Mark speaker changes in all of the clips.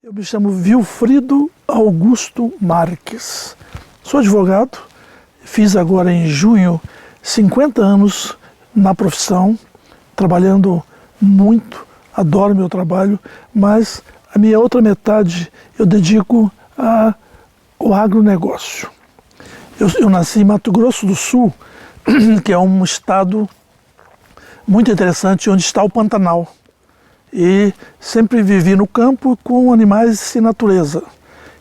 Speaker 1: Eu me chamo Vilfrido Augusto Marques. Sou advogado, fiz agora em junho 50 anos na profissão, trabalhando muito, adoro meu trabalho, mas a minha outra metade eu dedico ao agronegócio. Eu nasci em Mato Grosso do Sul, que é um estado muito interessante, onde está o Pantanal. E sempre vivi no campo com animais e natureza.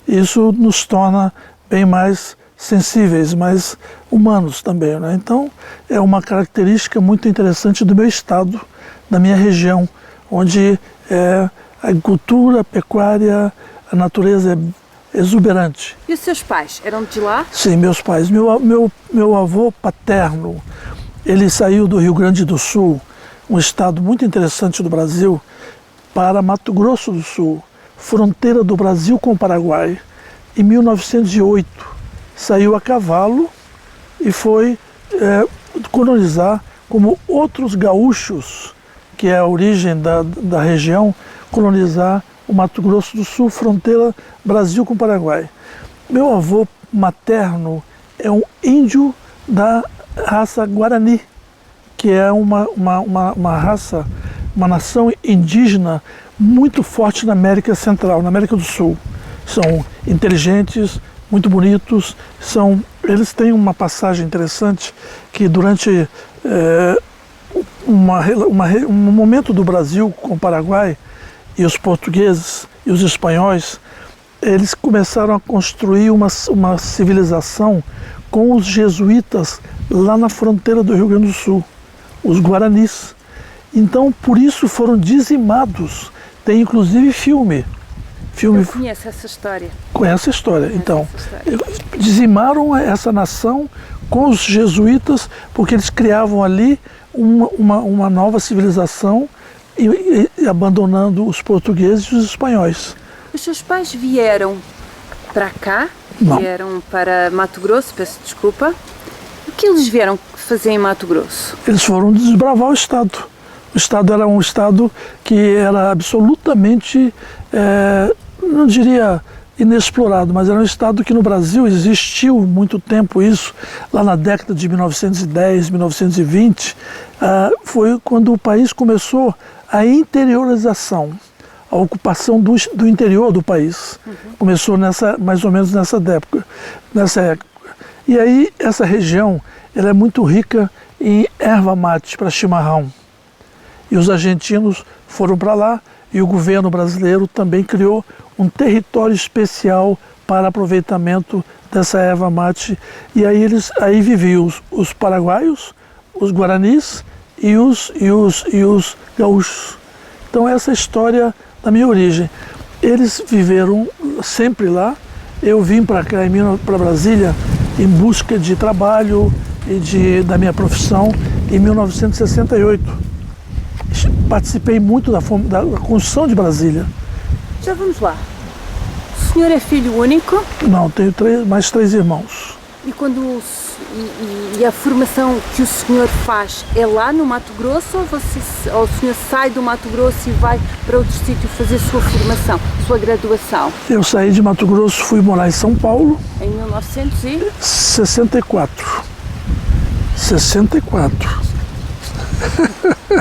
Speaker 1: Isso nos torna bem mais sensíveis, mais humanos também, né? Então, é uma característica muito interessante do meu estado, da minha região, onde a agricultura, a pecuária, a natureza é exuberante.
Speaker 2: E os seus pais, eram de lá?
Speaker 1: Sim, meus pais. Meu avô paterno, ele saiu do Rio Grande do Sul, um estado muito interessante do Brasil, para Mato Grosso do Sul, fronteira do Brasil com o Paraguai. Em 1908, saiu a cavalo e foi colonizar, como outros gaúchos, que é a origem da região, colonizar o Mato Grosso do Sul, fronteira Brasil com o Paraguai. Meu avô materno é um índio da raça Guarani, que é uma raça, uma nação indígena muito forte na América Central, na América do Sul. São inteligentes, muito bonitos, eles têm uma passagem interessante que durante um momento do Brasil com o Paraguai e os portugueses e os espanhóis, eles começaram a construir uma civilização com os jesuítas lá na fronteira do Rio Grande do Sul, os Guaranis. Então, por isso foram dizimados. Tem inclusive filme.
Speaker 2: Eu conheço essa história.
Speaker 1: Conhece a história. Então, dizimaram essa nação com os jesuítas, porque eles criavam ali uma nova civilização e abandonando os portugueses e os espanhóis.
Speaker 2: Os seus pais vieram para cá?
Speaker 1: Não.
Speaker 2: Vieram para Mato Grosso, peço desculpa. O que eles vieram fazer em Mato Grosso?
Speaker 1: Eles foram desbravar o estado. O estado era um estado que era absolutamente, não diria inexplorado, mas era um estado que no Brasil existiu muito tempo isso. Lá na década de 1910, 1920, foi quando o país começou a interiorização, a ocupação do interior do país. Começou mais ou menos nessa época. E aí essa região ela é muito rica em erva mate para chimarrão. E os argentinos foram para lá e o governo brasileiro também criou um território especial para aproveitamento dessa erva mate. E aí viviam os paraguaios, os guaranis e os gaúchos. Então essa é a história da minha origem. Eles viveram sempre lá. Eu vim para cá, para Brasília, em busca de trabalho e da minha profissão em 1968. Participei muito da construção de Brasília.
Speaker 2: Já vamos lá. O senhor é filho único?
Speaker 1: Não, tenho mais três irmãos.
Speaker 2: E a formação que o senhor faz é lá no Mato Grosso ou o senhor sai do Mato Grosso e vai para outro sítio fazer sua formação, sua graduação?
Speaker 1: Eu saí de Mato Grosso, fui morar em São Paulo.
Speaker 2: Em
Speaker 1: 1964. 64.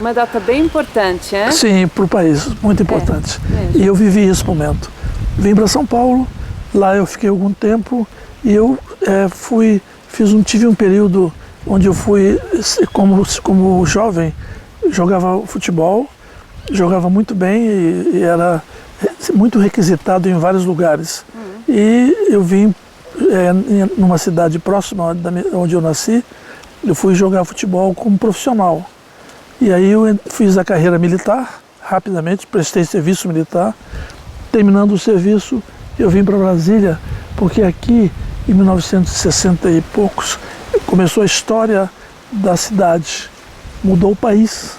Speaker 2: Uma data bem importante, é?
Speaker 1: Sim, para o país, muito importante. E eu vivi esse momento. Vim para São Paulo, lá eu fiquei algum tempo e eu tive um período onde eu fui, como jovem, jogava futebol, jogava muito bem e era muito requisitado em vários lugares. E eu vim numa cidade próxima onde eu nasci, eu fui jogar futebol como profissional. E aí eu fiz a carreira militar, rapidamente, prestei serviço militar. Terminando o serviço, eu vim para Brasília, porque aqui, em 1960 e poucos, começou a história da cidade. Mudou o país,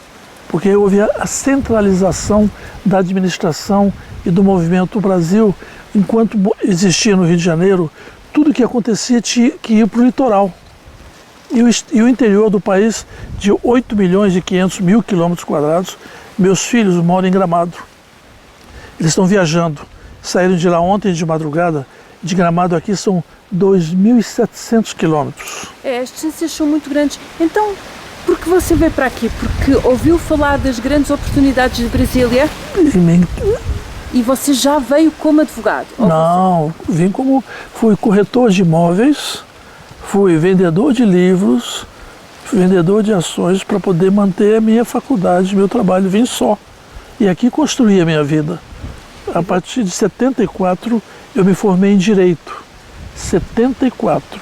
Speaker 1: porque houve a centralização da administração e do movimento do Brasil. Enquanto existia no Rio de Janeiro, tudo que acontecia tinha que ir para o litoral. E o interior do país, de 8.500.000 quilômetros quadrados, meus filhos moram em Gramado. Eles estão viajando, saíram de lá ontem de madrugada. De Gramado aqui são 2.700 quilômetros.
Speaker 2: As distâncias são muito grandes. Então, por que você veio para aqui? Porque ouviu falar das grandes oportunidades de Brasília e você já veio como advogado?
Speaker 1: Não, vim como... Fui corretor de imóveis, fui vendedor de livros, vendedor de ações para poder manter a minha faculdade, meu trabalho. Vim só. E aqui construí a minha vida. A partir de 74, eu me formei em Direito. 74.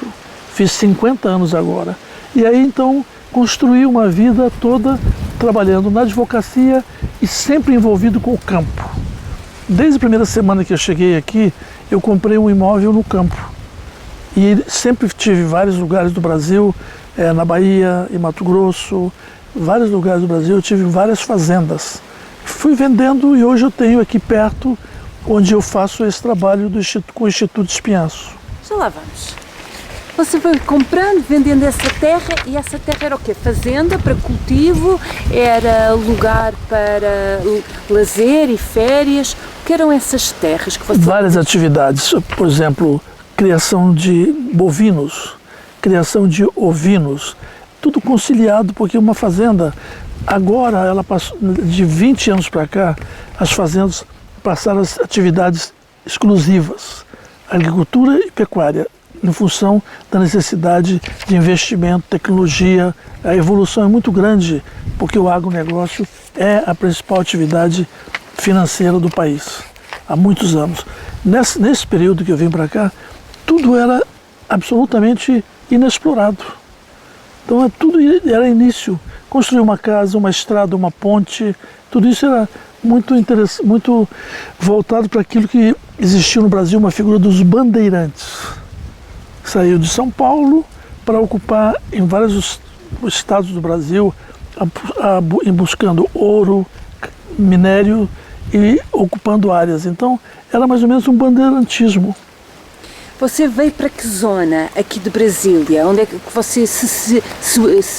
Speaker 1: Fiz 50 anos agora. E aí, então, construí uma vida toda trabalhando na advocacia e sempre envolvido com o campo. Desde a primeira semana que eu cheguei aqui, eu comprei um imóvel no campo. E sempre tive vários lugares do Brasil, na Bahia, em Mato Grosso, vários lugares do Brasil, eu tive várias fazendas. Fui vendendo e hoje eu tenho aqui perto, onde eu faço esse trabalho com o Instituto Espinhaço.
Speaker 2: Já lá vamos. Você foi comprando, vendendo essa terra, e essa terra era o quê? Fazenda para cultivo? Era lugar para lazer e férias? O que eram essas terras que você...
Speaker 1: Várias atividades, por exemplo, criação de bovinos, criação de ovinos, tudo conciliado, porque uma fazenda, agora, ela passou, de 20 anos para cá, as fazendas passaram as atividades exclusivas, agricultura e pecuária, em função da necessidade de investimento, tecnologia. A evolução é muito grande, porque o agronegócio é a principal atividade financeira do país, há muitos anos. Nesse período que eu vim para cá, tudo era absolutamente inexplorado. Então tudo era início. Construir uma casa, uma estrada, uma ponte, tudo isso era muito interessante, muito voltado para aquilo que existiu no Brasil, uma figura dos bandeirantes. Saiu de São Paulo para ocupar em vários estados do Brasil, buscando ouro, minério e ocupando áreas. Então era mais ou menos um bandeirantismo.
Speaker 2: Você veio para que zona aqui de Brasília? Onde é que você se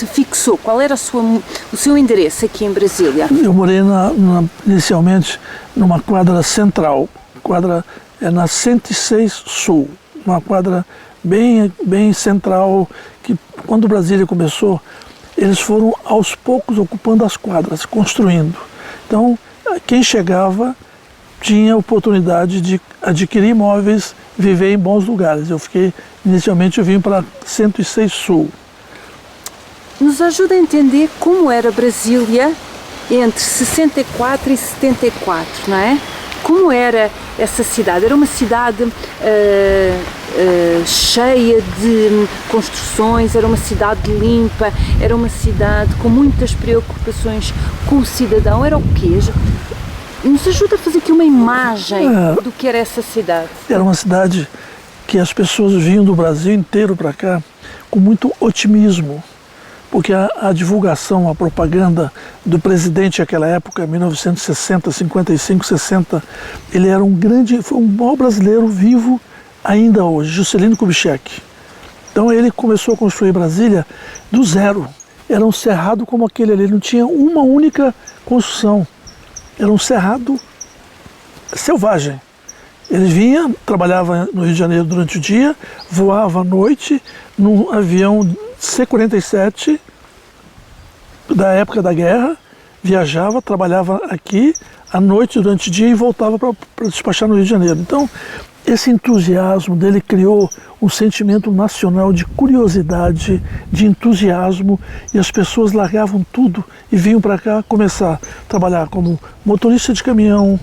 Speaker 2: fixou? Qual era o seu endereço aqui em Brasília?
Speaker 1: Eu morei inicialmente numa quadra central, quadra na 106 Sul, uma quadra bem central, que quando Brasília começou, eles foram aos poucos ocupando as quadras, construindo. Então, quem chegava tinha oportunidade de adquirir imóveis, viver em bons lugares. Inicialmente eu vim para 106 Sul.
Speaker 2: Nos ajuda a entender como era Brasília entre 64 e 74, não é? Como era essa cidade? Era uma cidade cheia de construções, era uma cidade limpa, era uma cidade com muitas preocupações com o cidadão. Era o quê? Nos ajuda a fazer aqui uma imagem do que era essa cidade.
Speaker 1: Era uma cidade que as pessoas vinham do Brasil inteiro para cá com muito otimismo, porque a divulgação, a propaganda do presidente naquela época, 1960, 55, 60, ele era foi um maior brasileiro vivo ainda hoje, Juscelino Kubitschek. Então ele começou a construir Brasília do zero. Era um cerrado como aquele ali, não tinha uma única construção. Era um cerrado selvagem. Ele vinha, trabalhava no Rio de Janeiro durante o dia, voava à noite num avião C-47 da época da guerra, viajava, trabalhava aqui à noite durante o dia e voltava para despachar no Rio de Janeiro. Então, esse entusiasmo dele criou um sentimento nacional de curiosidade, de entusiasmo, e as pessoas largavam tudo e vinham para cá começar a trabalhar como motorista de caminhão,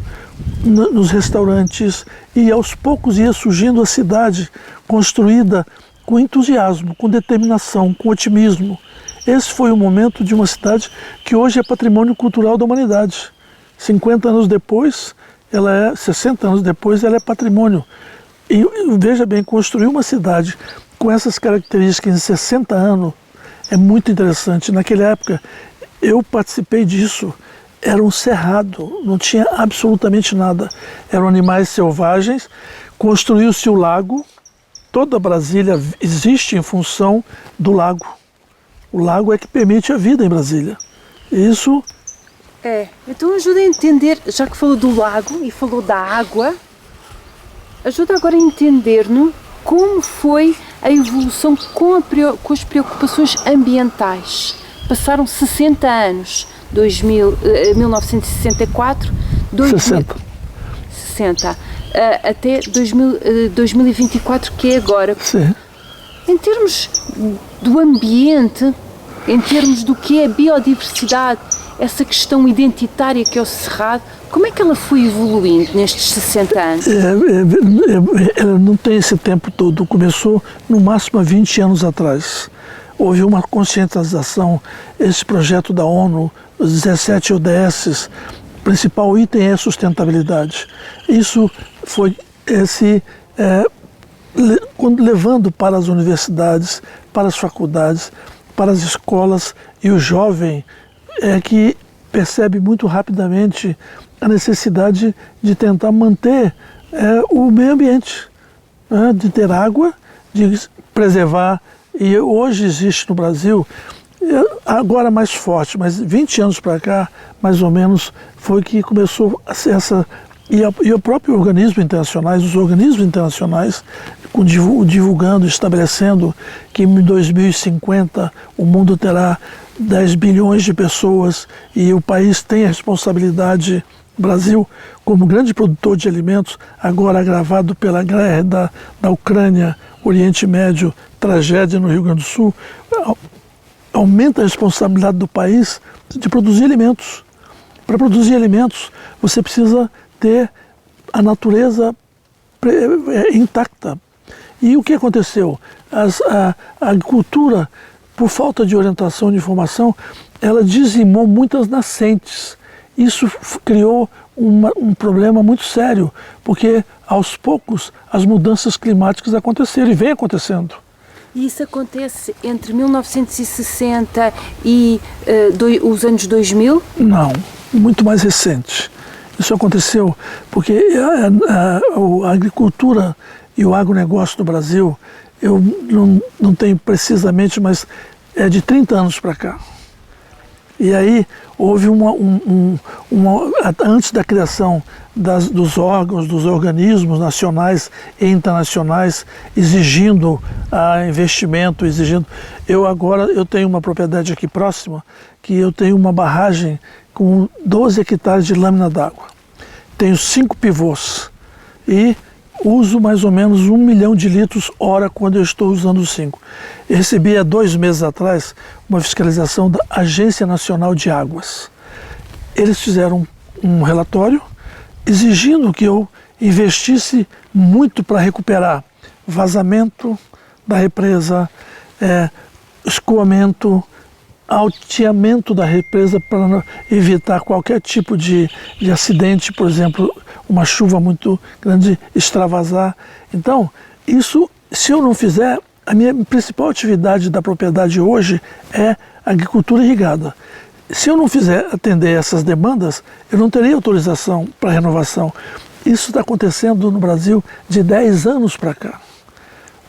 Speaker 1: nos restaurantes, e aos poucos ia surgindo a cidade construída com entusiasmo, com determinação, com otimismo. Esse foi o momento de uma cidade que hoje é patrimônio cultural da humanidade. 50 anos depois, 60 anos depois, ela é patrimônio. E veja bem, construir uma cidade com essas características em 60 anos é muito interessante. Naquela época, eu participei disso. Era um cerrado, não tinha absolutamente nada. Eram animais selvagens, construiu-se o lago. Toda Brasília existe em função do lago. O lago é que permite a vida em Brasília. Isso...
Speaker 2: Então ajuda a entender, já que falou do lago e falou da água, Ajuda agora a entender-nos como foi a evolução com as preocupações ambientais. Passaram 60 anos, 1964, 60, até 2024, que é agora.
Speaker 1: Sim.
Speaker 2: Em termos do ambiente, em termos do que é a biodiversidade, essa questão identitária que é o Cerrado, como é que ela foi evoluindo nestes 60 anos?
Speaker 1: Ela não tem esse tempo todo. Começou no máximo há 20 anos atrás. Houve uma conscientização, esse projeto da ONU, os 17 ODS, o principal item é a sustentabilidade. Isso foi levando para as universidades, para as faculdades, para as escolas, e o jovem que percebe muito rapidamente a necessidade de tentar manter o meio ambiente, de ter água, de preservar. E hoje existe no Brasil, agora mais forte, mas 20 anos para cá, mais ou menos, foi que começou a ser essa. E o próprio organismo internacionais, os organismos internacionais, divulgando, estabelecendo que em 2050 o mundo terá 10 bilhões de pessoas e o país tem a responsabilidade, o Brasil, como grande produtor de alimentos, agora agravado pela guerra da Ucrânia, Oriente Médio, tragédia no Rio Grande do Sul, aumenta a responsabilidade do país de produzir alimentos. Para produzir alimentos, você precisa ter a natureza intacta. E o que aconteceu? A agricultura, por falta de orientação e de informação, ela dizimou muitas nascentes. Isso criou um problema muito sério, porque aos poucos as mudanças climáticas aconteceram e vem acontecendo.
Speaker 2: E isso acontece entre 1960 e os anos 2000?
Speaker 1: Não, muito mais recente. Isso aconteceu porque a agricultura e o agronegócio no Brasil, eu não tenho precisamente, mas é de 30 anos para cá. E aí houve antes da criação dos órgãos, dos organismos nacionais e internacionais, exigindo investimento, exigindo. Eu tenho uma propriedade aqui próxima, que eu tenho uma barragem com 12 hectares de lâmina d'água. Tenho 5 pivôs e uso mais ou menos 1 milhão de litros hora quando eu estou usando os 5. Eu recebi há 2 meses atrás uma fiscalização da Agência Nacional de Águas. Eles fizeram um relatório exigindo que eu investisse muito para recuperar vazamento da represa, escoamento, alteamento da represa para evitar qualquer tipo de acidente, por exemplo, uma chuva muito grande extravasar. Então, isso, se eu não fizer, a minha principal atividade da propriedade hoje é agricultura irrigada. Se eu não fizer atender essas demandas, eu não teria autorização para renovação. Isso está acontecendo no Brasil de 10 anos para cá.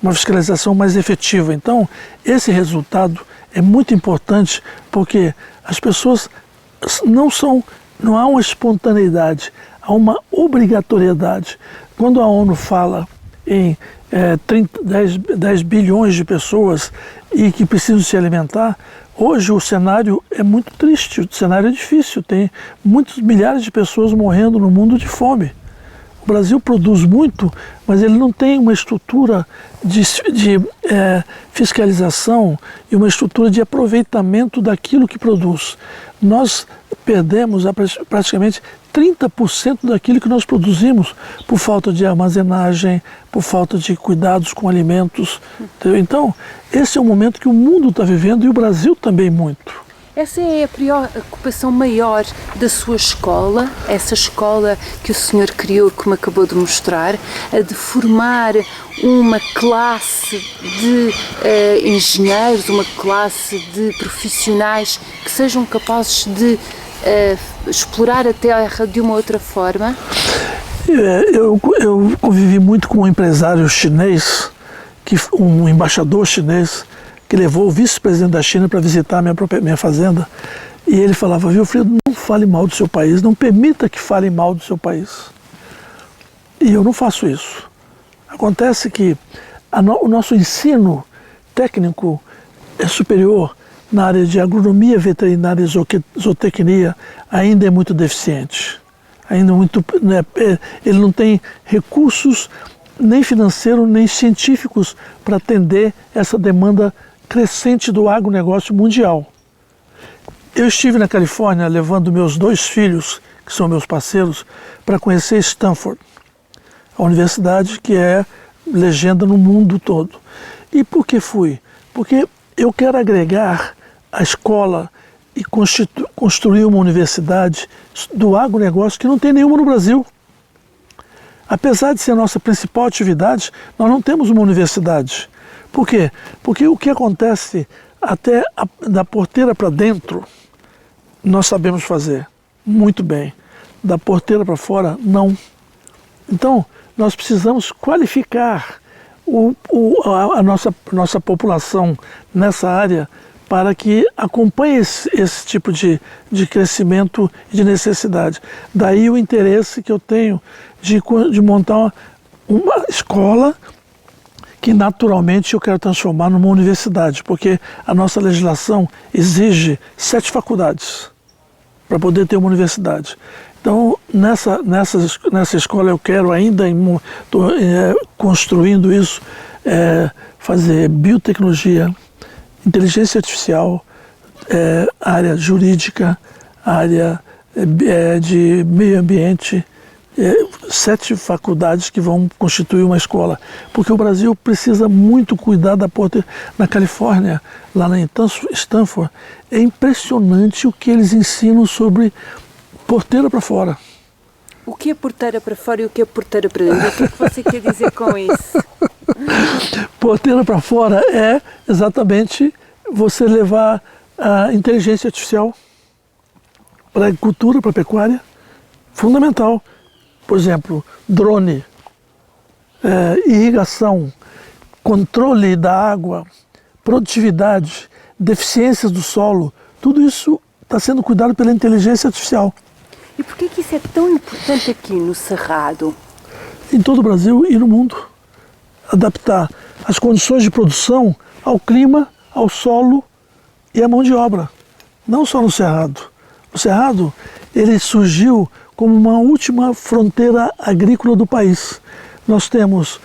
Speaker 1: Uma fiscalização mais efetiva. Então, esse resultado é muito importante porque as pessoas não há uma espontaneidade, há uma obrigatoriedade. Quando a ONU fala em 10 bilhões de pessoas e que precisam se alimentar, hoje o cenário é muito triste, o cenário é difícil, tem muitos milhares de pessoas morrendo no mundo de fome. O Brasil produz muito, mas ele não tem uma estrutura de fiscalização e uma estrutura de aproveitamento daquilo que produz. Nós perdemos praticamente 30% daquilo que nós produzimos por falta de armazenagem, por falta de cuidados com alimentos. Entendeu? Então, esse é o momento que o mundo está vivendo e o Brasil também muito.
Speaker 2: Essa é a preocupação maior da sua escola, essa escola que o senhor criou, que me acabou de mostrar, a de formar uma classe de engenheiros, uma classe de profissionais que sejam capazes de explorar a terra de uma outra forma?
Speaker 1: Eu convivi muito com um empresário chinês, um embaixador chinês, que levou o vice-presidente da China para visitar a minha fazenda, e ele falava: Vilfredo, não fale mal do seu país, não permita que falem mal do seu país. E eu não faço isso. Acontece que o nosso ensino técnico superior na área de agronomia veterinária e zootecnia ainda é muito deficiente. Ainda muito, né, ele não tem recursos nem financeiros nem científicos para atender essa demanda crescente do agronegócio mundial. Eu estive na Califórnia levando meus 2 filhos, que são meus parceiros, para conhecer Stanford, a universidade que é legenda no mundo todo. E por que fui? Porque eu quero agregar a escola e construir uma universidade do agronegócio que não tem nenhuma no Brasil. Apesar de ser a nossa principal atividade, nós não temos uma universidade. Por quê? Porque o que acontece até da porteira para dentro, nós sabemos fazer muito bem. Da porteira para fora, não. Então, nós precisamos qualificar a nossa população nessa área para que acompanhe esse tipo de crescimento e de necessidade. Daí o interesse que eu tenho de montar uma escola que naturalmente eu quero transformar numa universidade, porque a nossa legislação exige 7 faculdades para poder ter uma universidade. Então, nessa escola eu quero ainda, estou construindo isso, fazer biotecnologia, inteligência artificial, área jurídica, área de meio ambiente, 7 faculdades que vão constituir uma escola. Porque o Brasil precisa muito cuidar da porteira. Na Califórnia, lá na Stanford, é impressionante o que eles ensinam sobre porteira para fora.
Speaker 2: O que é porteira para fora e o que é porteira para dentro? O que é que você quer dizer com isso?
Speaker 1: Porteira para fora é exatamente você levar a inteligência artificial para a agricultura, para a pecuária, fundamental. Por exemplo, drone, irrigação, controle da água, produtividade, deficiências do solo, tudo isso está sendo cuidado pela inteligência artificial.
Speaker 2: E por que isso é tão importante aqui no Cerrado?
Speaker 1: Em todo o Brasil e no mundo. Adaptar as condições de produção ao clima, ao solo e à mão de obra. Não só no Cerrado. O Cerrado, ele surgiu como uma última fronteira agrícola do país. Nós temos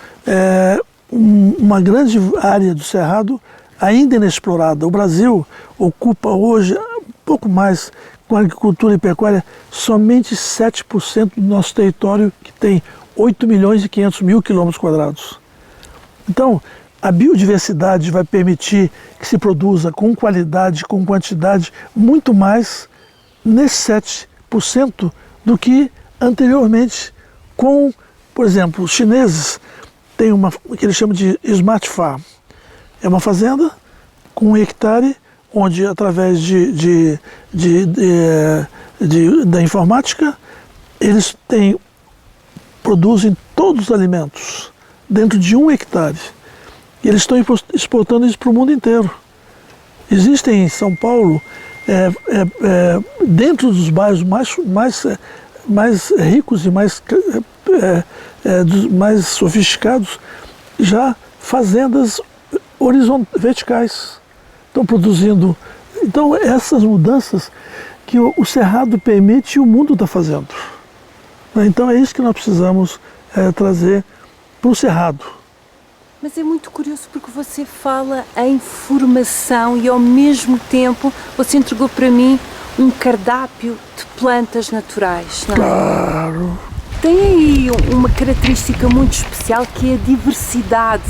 Speaker 1: uma grande área do Cerrado ainda inexplorada. O Brasil ocupa hoje, um pouco mais com a agricultura e pecuária, somente 7% do nosso território, que tem 8 milhões e 500 mil quilômetros quadrados. Então, a biodiversidade vai permitir que se produza com qualidade, com quantidade, muito mais nesse 7% do que anteriormente com, por exemplo, os chineses têm o que eles chamam de Smart Farm. É uma fazenda com 1 hectare, onde através da informática eles produzem todos os alimentos dentro de 1 hectare. E eles estão exportando isso para o mundo inteiro. Existem em São Paulo, dentro dos bairros mais ricos e mais sofisticados, já fazendas verticais. Estão produzindo. Então, essas mudanças que o Cerrado permite e o mundo está fazendo. Então, é isso que nós precisamos trazer para o Cerrado.
Speaker 2: Mas é muito curioso porque você fala em formação e ao mesmo tempo você entregou para mim um cardápio de plantas naturais, não é?
Speaker 1: Claro.
Speaker 2: Tem aí uma característica muito especial que é a diversidade.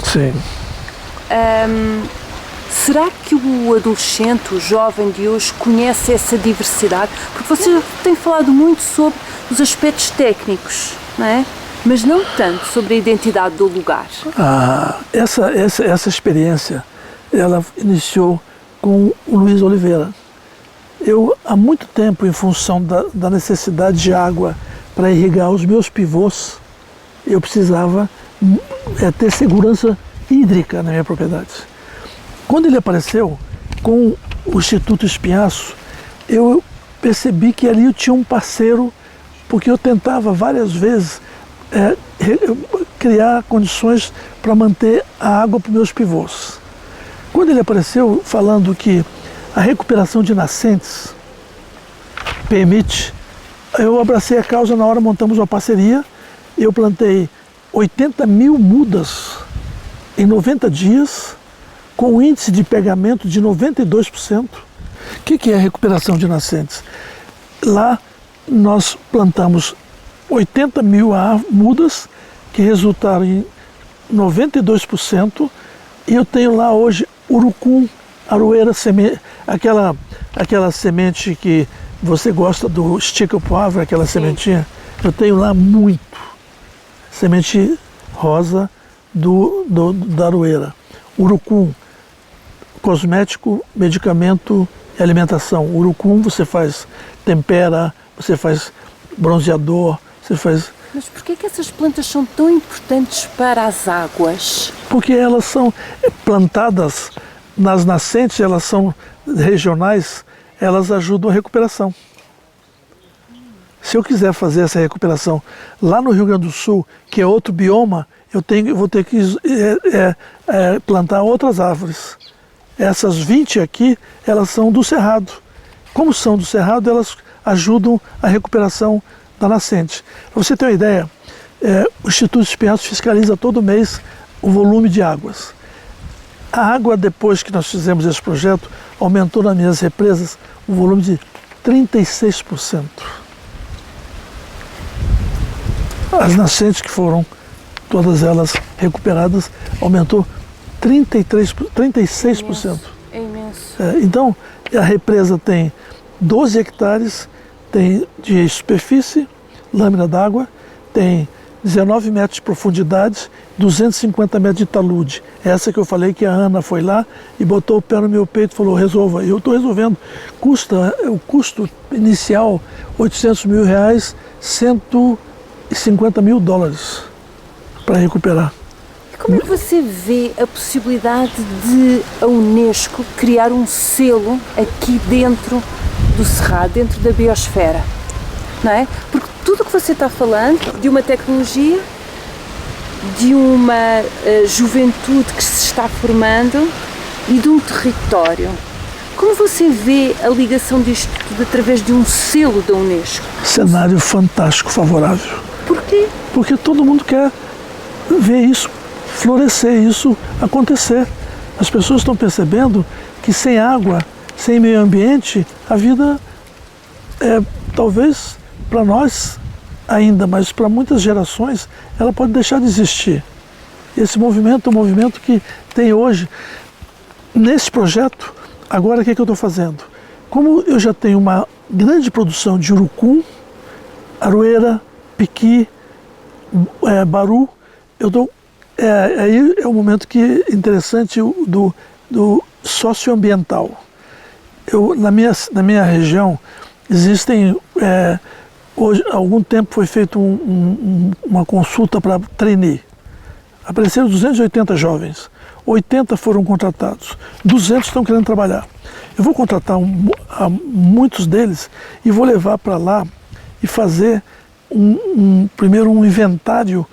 Speaker 1: Sim.
Speaker 2: Será que o adolescente, o jovem de hoje, conhece essa diversidade? Porque você tem falado muito sobre os aspectos técnicos, não é? Mas não tanto sobre a identidade do lugar.
Speaker 1: Essa experiência, ela iniciou com o Luiz Oliveira. Eu, há muito tempo, em função da necessidade de água para irrigar os meus pivôs, eu precisava ter segurança hídrica na minha propriedade. Quando ele apareceu com o Instituto Espinhaço, eu percebi que ali eu tinha um parceiro, porque eu tentava várias vezes criar condições para manter a água para os meus pivôs. Quando ele apareceu falando que a recuperação de nascentes permite, eu abracei a causa. Na hora montamos uma parceria, eu plantei 80 mil mudas em 90 dias, com índice de pegamento de 92%. O que é recuperação de nascentes? Lá nós plantamos 80 mil mudas, que resultaram em 92%, e eu tenho lá hoje urucum, aroeira, aquela semente que você gosta do estica pro árvore, aquela sementinha, eu tenho lá muito. Semente rosa da aroeira. Urucum, cosmético, medicamento e alimentação. Urucum você faz tempera, você faz bronzeador, você faz...
Speaker 2: Mas por que essas plantas são tão importantes para as águas?
Speaker 1: Porque elas são plantadas nas nascentes, elas são regionais, elas ajudam a recuperação. Se eu quiser fazer essa recuperação lá no Rio Grande do Sul, que é outro bioma, eu vou ter que plantar outras árvores. Essas 20 aqui, elas são do cerrado. Como são do cerrado, elas ajudam a recuperação da nascente. Para você ter uma ideia, o Instituto Espinhaço fiscaliza todo mês o volume de águas. A água, depois que nós fizemos esse projeto, aumentou nas minhas represas o volume de 36%. As nascentes que foram, todas elas recuperadas, aumentou 36%.
Speaker 2: É imenso.
Speaker 1: Então, a represa tem 12 hectares, tem de superfície, lâmina d'água, tem 19 metros de profundidade, 250 metros de talude. Essa que eu falei que a Ana foi lá e botou o pé no meu peito e falou, resolva. E eu estou resolvendo. O custo inicial, R$800 mil, $150 mil para recuperar.
Speaker 2: E como é que você vê a possibilidade de a Unesco criar um selo aqui dentro do Cerrado, dentro da biosfera? Não é? Porque tudo o que você está falando de uma tecnologia, de uma juventude que se está formando e de um território. Como você vê a ligação disto tudo através de um selo da Unesco?
Speaker 1: Cenário fantástico, favorável.
Speaker 2: Porquê?
Speaker 1: Porque todo mundo quer ver isso florescer, isso acontecer. As pessoas estão percebendo que sem água, sem meio ambiente, a vida talvez para nós ainda, mas para muitas gerações, ela pode deixar de existir. Esse movimento é um movimento que tem hoje. Nesse projeto, agora o que eu estou fazendo? Como eu já tenho uma grande produção de urucum, aroeira, piqui, baru, aí é o momento que é interessante do socioambiental. Na minha região existem, hoje, há algum tempo foi feita uma consulta para trainee. Apareceram 280 jovens, 80 foram contratados, 200 estão querendo trabalhar. Eu vou contratar muitos deles e vou levar para lá e fazer primeiro um inventário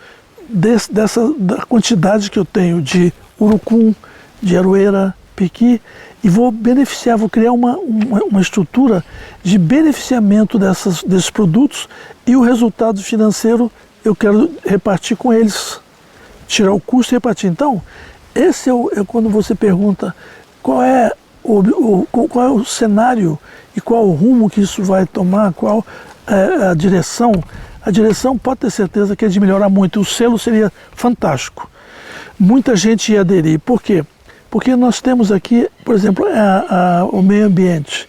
Speaker 1: da quantidade que eu tenho de urucum, de aroeira, piqui, e vou criar uma estrutura de beneficiamento desses produtos, e o resultado financeiro eu quero repartir com eles, tirar o custo e repartir. Então, esse é quando você pergunta qual é o cenário e qual o rumo que isso vai tomar, qual é a direção. A direção pode ter certeza que é de melhorar muito. O selo seria fantástico. Muita gente ia aderir. Por quê? Porque nós temos aqui, por exemplo, o meio ambiente.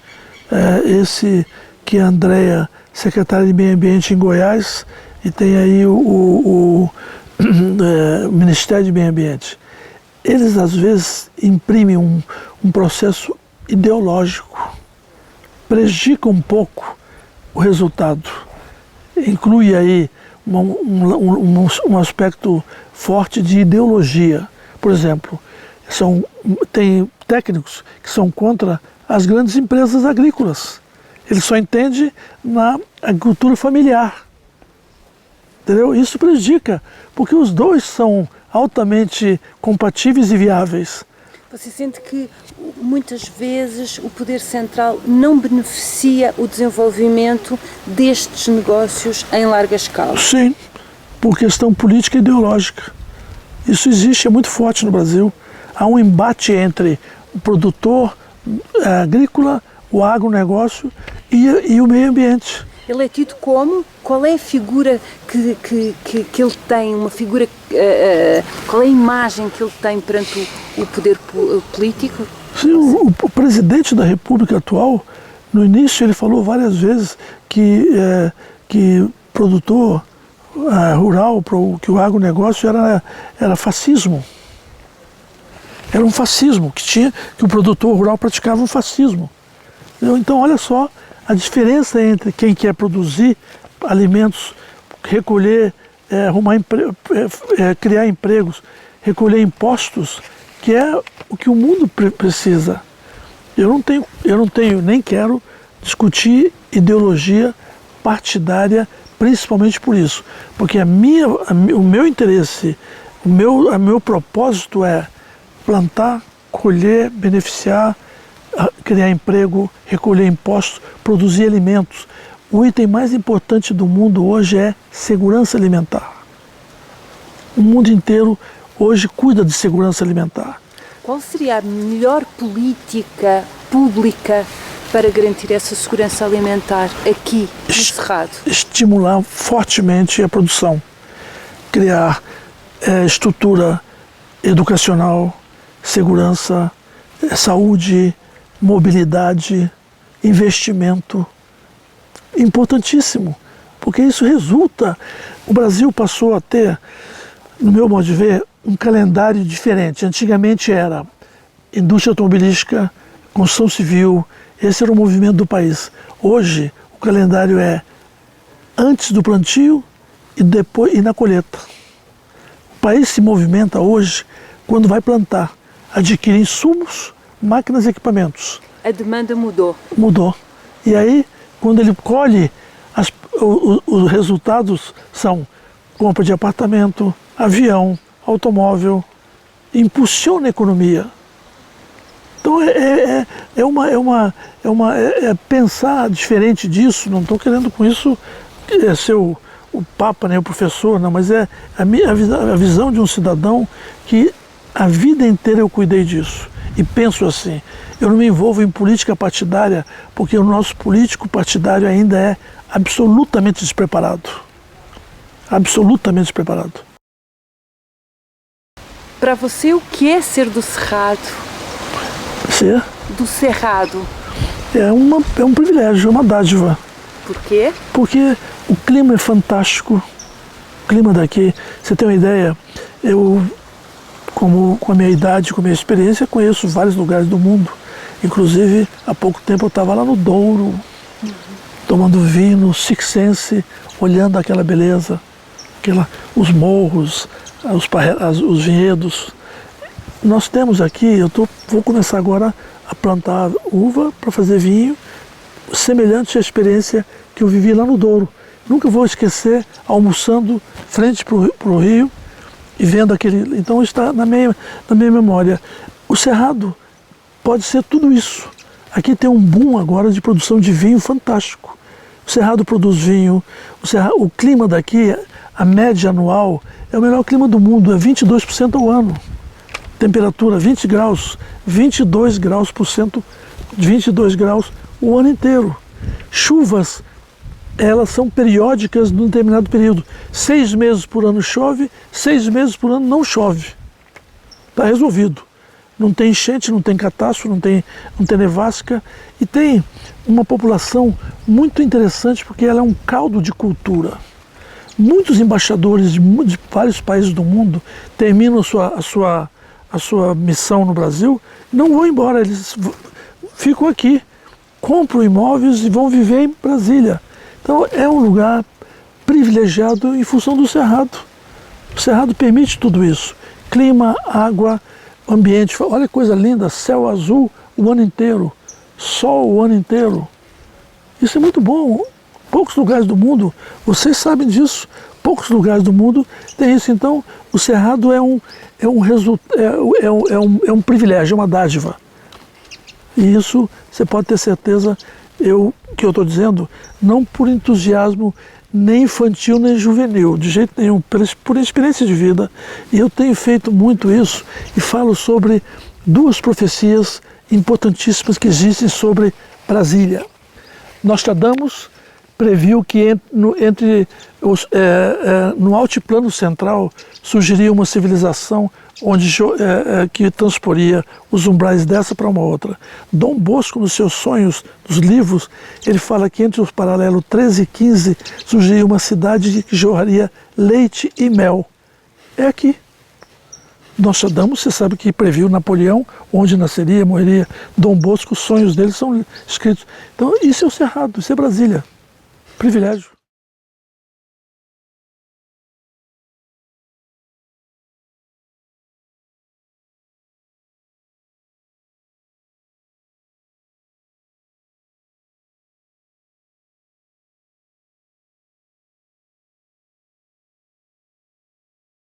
Speaker 1: Esse que a Andréia, secretária de Meio Ambiente em Goiás, e tem aí o Ministério de Meio Ambiente. Eles, às vezes, imprimem um processo ideológico, prejudica um pouco o resultado. Inclui aí um aspecto forte de ideologia. Por exemplo, tem técnicos que são contra as grandes empresas agrícolas. Ele só entende na agricultura familiar. Entendeu? Isso prejudica, porque os dois são altamente compatíveis e viáveis.
Speaker 2: Você sente que muitas vezes o poder central não beneficia o desenvolvimento destes negócios em larga escala?
Speaker 1: Sim, por questão política e ideológica. Isso existe, é muito forte no Brasil. Há um embate entre o produtor agrícola, o agronegócio e o meio ambiente.
Speaker 2: Ele é tido como? Qual é a figura que ele tem? Uma figura, qual é a imagem que ele tem perante o poder político?
Speaker 1: Sim, o presidente da República atual, no início ele falou várias vezes que produtor rural, que o agronegócio era fascismo. Era um fascismo, que o produtor rural praticava um fascismo. Então, olha só a diferença entre quem quer produzir alimentos, recolher, criar empregos, recolher impostos, que é o que o mundo precisa. Eu não tenho, nem quero discutir ideologia partidária, principalmente por isso, porque o meu interesse, o meu propósito é plantar, colher, beneficiar, criar emprego, recolher impostos, produzir alimentos. O item mais importante do mundo hoje é segurança alimentar. O mundo inteiro hoje cuida de segurança alimentar.
Speaker 2: Qual seria a melhor política pública para garantir essa segurança alimentar aqui no Cerrado?
Speaker 1: Estimular fortemente a produção, criar estrutura educacional, segurança, saúde, mobilidade, investimento. Importantíssimo, porque isso resulta. O Brasil passou a ter, no meu modo de ver, um calendário diferente. Antigamente era indústria automobilística, construção civil, esse era o movimento do país. Hoje o calendário é antes do plantio e depois e na colheita. O país se movimenta hoje quando vai plantar, adquire insumos, máquinas e equipamentos.
Speaker 2: A demanda mudou.
Speaker 1: Mudou. E aí, quando ele colhe, os resultados são compra de apartamento, avião, automóvel, impulsiona a economia. Então é pensar diferente disso. Não estou querendo com isso ser o papa, nem o professor, não, mas é a visão de um cidadão que a vida inteira eu cuidei disso. E penso assim, eu não me envolvo em política partidária porque o nosso político partidário ainda é absolutamente despreparado. Absolutamente despreparado.
Speaker 2: Para você, o que é ser do Cerrado?
Speaker 1: Ser?
Speaker 2: Do Cerrado.
Speaker 1: É um privilégio, é uma dádiva.
Speaker 2: Por quê?
Speaker 1: Porque o clima é fantástico. O clima daqui, você tem uma ideia, eu, com a minha idade, com a minha experiência, conheço vários lugares do mundo. Inclusive, há pouco tempo eu estava lá no Douro, tomando vinho, no Six Sense, olhando aquela beleza, os morros, os vinhedos. Nós temos aqui, vou começar agora a plantar uva para fazer vinho, semelhante à experiência que eu vivi lá no Douro. Nunca vou esquecer, almoçando frente para o rio e vendo aquele. Então está na minha memória. O Cerrado pode ser tudo isso. Aqui tem um boom agora de produção de vinho fantástico. O Cerrado produz vinho, o clima daqui, a média anual, é o melhor clima do mundo, é 22% ao ano. Temperatura 20 graus, 22 graus por cento, 22 graus o ano inteiro. Chuvas, elas são periódicas num determinado período. 6 meses por ano chove, 6 meses por ano não chove. Está resolvido. Não tem enchente, não tem catástrofe, não tem nevasca. E tem uma população muito interessante porque ela é um caldo de cultura. Muitos embaixadores de vários países do mundo terminam a sua missão no Brasil, não vão embora, eles ficam aqui, compram imóveis e vão viver em Brasília. Então é um lugar privilegiado em função do Cerrado. O Cerrado permite tudo isso. Clima, água, ambiente, olha que coisa linda, céu azul o ano inteiro, sol o ano inteiro. Isso é muito bom. Poucos lugares do mundo, vocês sabem disso, poucos lugares do mundo tem isso. Então, o Cerrado é um privilégio, é uma dádiva. E isso, você pode ter certeza, que eu estou dizendo, não por entusiasmo nem infantil nem juvenil, de jeito nenhum, por experiência de vida. E eu tenho feito muito isso e falo sobre duas profecias importantíssimas que existem sobre Brasília. Nostradamus previu que no altiplano central surgiria uma civilização que transporia os umbrais dessa para uma outra. Dom Bosco, nos seus sonhos, nos livros, ele fala que entre os paralelos 13 e 15 surgiria uma cidade que jorraria leite e mel. É aqui. Nostradamus, você sabe que previu Napoleão, onde nasceria, morreria. Dom Bosco, os sonhos dele são escritos. Então, isso é o Cerrado, isso é Brasília. Privilégio.